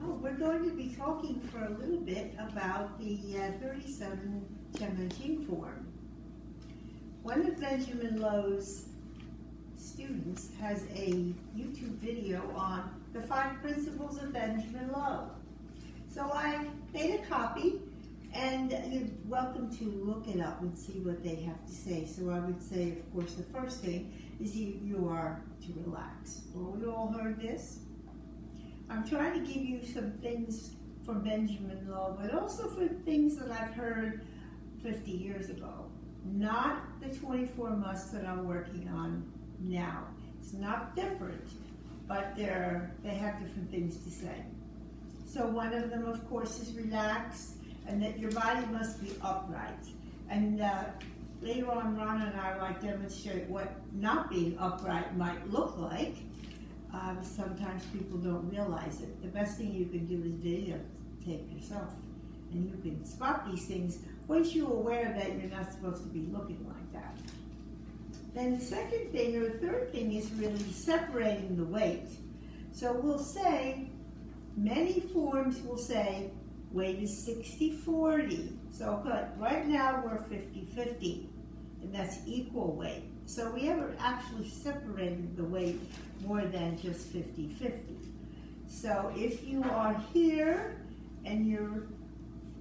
we're going to be talking for a little bit about the 37 Tianjin form. One of Benjamin Lowe's students has a YouTube video on the 5 principles of Benjamin Lowe. So I made a copy, and you're welcome to look it up and see what they have to say. So I would say, of course, the first thing is you are to relax. Well, we all heard this. I'm trying to give you some things from Benjamin Lowe, but also for things that I've heard 50 years ago. Not the 24 musts that I'm working on now. It's not different, but they have different things to say. So one of them, of course, is relax, and that your body must be upright. And later on, Ron and I might demonstrate what not being upright might look like. Sometimes people don't realize it. The best thing you can do is videotape yourself, and you can spot these things once you're aware that you're not supposed to be looking like that. Then the second thing, or the third thing, is really separating the weight. So we'll say, many forms will say, weight is 60-40. So good. Right now we're 50-50, and that's equal weight. So we haven't actually separated the weight more than just 50-50. So if you are here and you're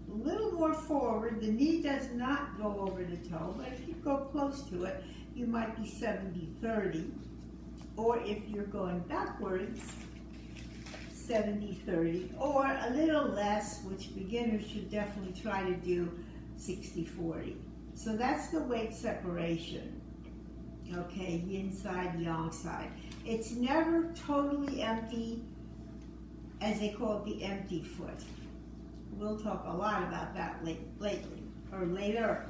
a little more forward, the knee does not go over the toe, but if you go close to it, you might be 70-30. Or if you're going backwards, 70-30, or a little less, which beginners should definitely try to do 60-40. So that's the weight separation. Okay, yin side, yang side. It's never totally empty, as they call it, the empty foot. We'll talk a lot about that later.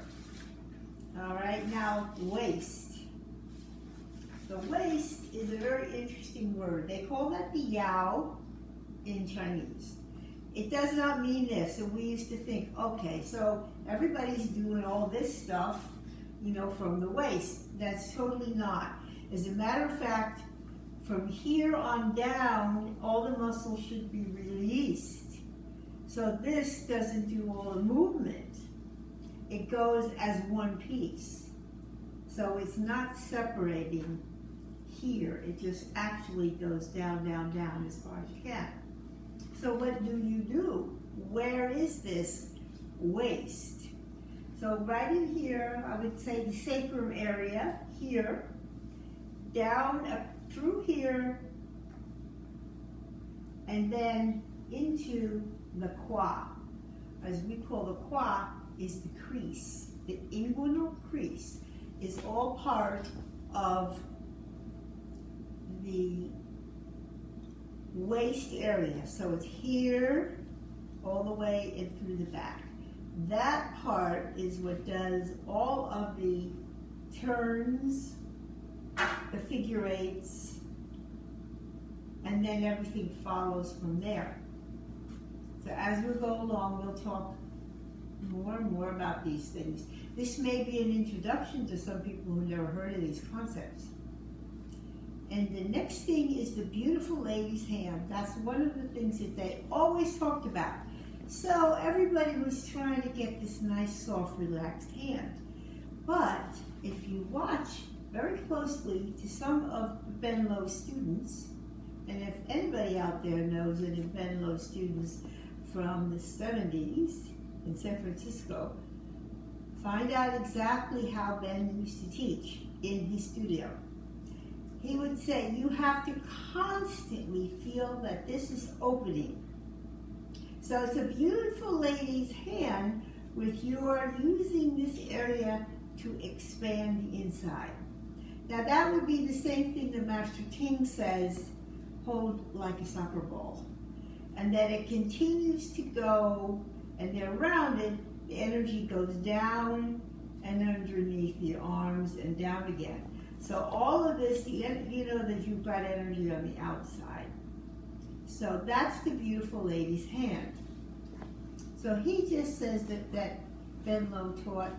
All right, now waist. The waist is a very interesting word. They call that the yao in Chinese. It does not mean this. And we used to think, okay, so everybody's doing all this stuff, you know, from the waist. That's totally not. As a matter of fact, from here on down, all the muscles should be released. So this doesn't do all the movement. It goes as one piece. So it's not separating here. It just actually goes down, down, down as far as you can. So what do you do? Where is this waist? So right in here, I would say the sacrum area, here, down up through here, and then into the qua. As we call the qua is the crease. The inguinal crease is all part of the waist area. So it's here, all the way in through the back. That part is what does all of the turns, the figure eights, and then everything follows from there. So as we go along, we'll talk more and more about these things. This may be an introduction to some people who never heard of these concepts. And the next thing is the beautiful lady's hand. That's one of the things that they always talked about. So everybody was trying to get this nice, soft, relaxed hand. But if you watch very closely to some of Ben Lowe's students, and if anybody out there knows any of Ben Lowe's students from the 70s in San Francisco, find out exactly how Ben used to teach in his studio. He would say, you have to constantly feel that this is opening. So it's a beautiful lady's hand with you're using this area to expand the inside. Now that would be the same thing that Master Ting says, hold like a soccer ball. And that it continues to go, and they're rounded, the energy goes down and underneath the arms and down again. So all of this, you know that you've got energy on the outside. So that's the beautiful lady's hand. So he just says that Ben Lowe taught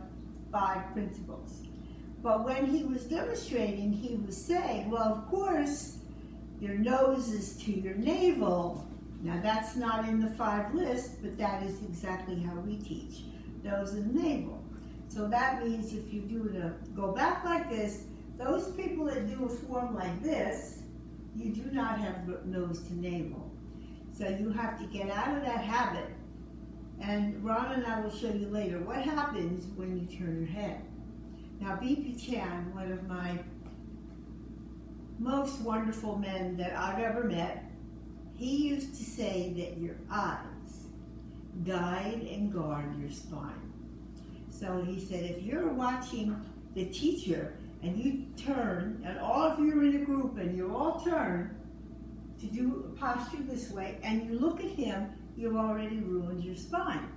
5 principles. But when he was demonstrating, he was saying, well, of course, your nose is to your navel, Now that's not in the 5 list, but that is exactly how we teach. Nose and navel. So that means if you do go back like this, those people that do a form like this, you do not have nose to navel. So you have to get out of that habit. And Ron and I will show you later what happens when you turn your head. Now B.P. Chan, one of my most wonderful men that I've ever met, he used to say that your eyes guide and guard your spine. So he said, if you're watching the teacher and you turn, and all of you are in a group and you all turn to do a posture this way, and you look at him, you've already ruined your spine.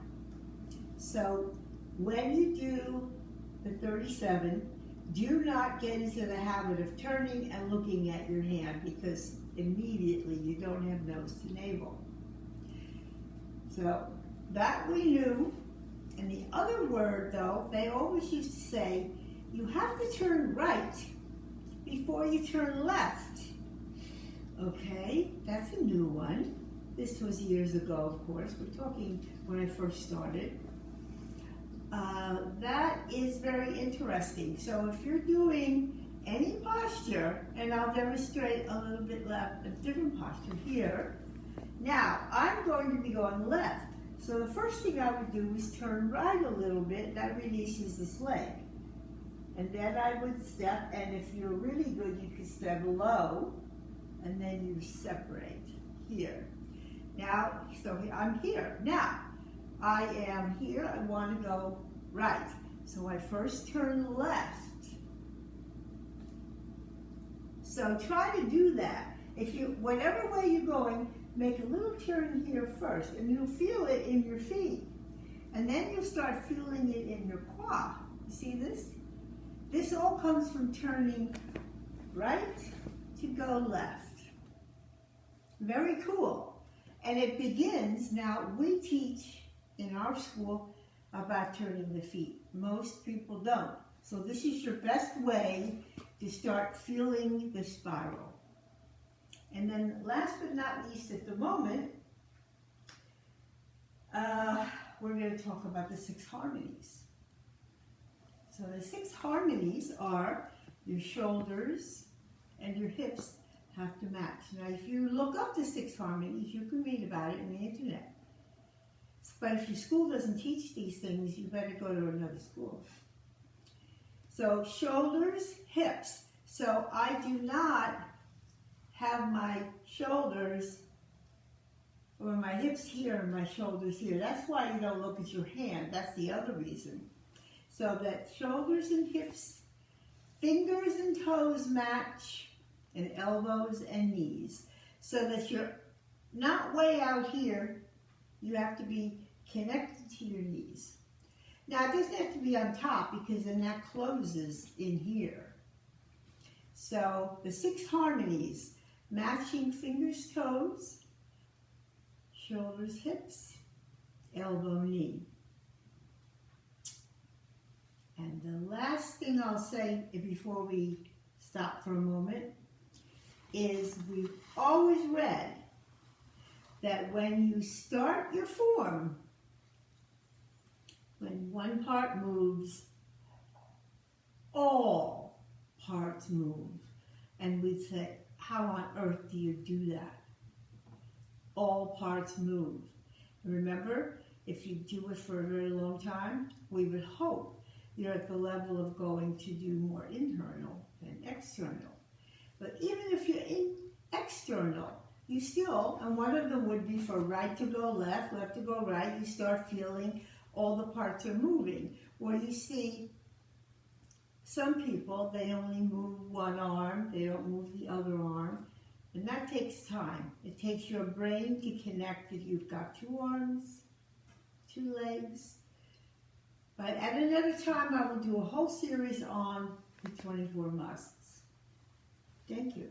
So when you do the 37, do not get into the habit of turning and looking at your hand, because immediately you don't have nose to navel. So that we knew. And the other word, though, they always used to say, you have to turn right before you turn left. Okay, that's a new one. This was years ago, of course. We're talking when I first started. That is very interesting. So if you're doing any posture, and I'll demonstrate a little bit left, a different posture here. Now, I'm going to be going left. So the first thing I would do is turn right a little bit. That releases this leg. And then I would step, and if you're really good, you could step low, and then you separate here. Now, so I'm here. Now, I am here. I want to go right. So I first turn left. So try to do that. If you, whatever way you're going, make a little turn here first, and you'll feel it in your feet. And then you'll start feeling it in your quad. You see this? This all comes from turning right to go left. Very cool. And it begins, now we teach in our school about turning the feet. Most people don't. So this is your best way to start feeling the spiral. And then last but not least at the moment, we're going to talk about the 6 harmonies. So the 6 harmonies are your shoulders and your hips have to match. Now if you look up the 6 harmonies, you can read about it in the internet. But if your school doesn't teach these things, you better go to another school. So shoulders, hips. So I do not have my shoulders or my hips here and my shoulders here. That's why you don't look at your hand. That's the other reason. So that shoulders and hips, fingers and toes match, and elbows and knees. So that you're not way out here. You have to be connected to your knees. Now it doesn't have to be on top, because then that closes in here. So the 6 harmonies: matching fingers, toes, shoulders, hips, elbow, knee. And the last thing I'll say before we stop for a moment is we've always read that when you start your form, when one part moves, all parts move. And we'd say, how on earth do you do that? All parts move. Remember, if you do it for a very long time, we would hope you're at the level of going to do more internal than external. But even if you're in external, you still, and one of them would be for right to go left, left to go right, you start feeling all the parts are moving. Or you see some people, they only move one arm, they don't move the other arm. And that takes time. It takes your brain to connect that you've got 2 arms, 2 legs. But at another time, I will do a whole series on the 24 musts. Thank you.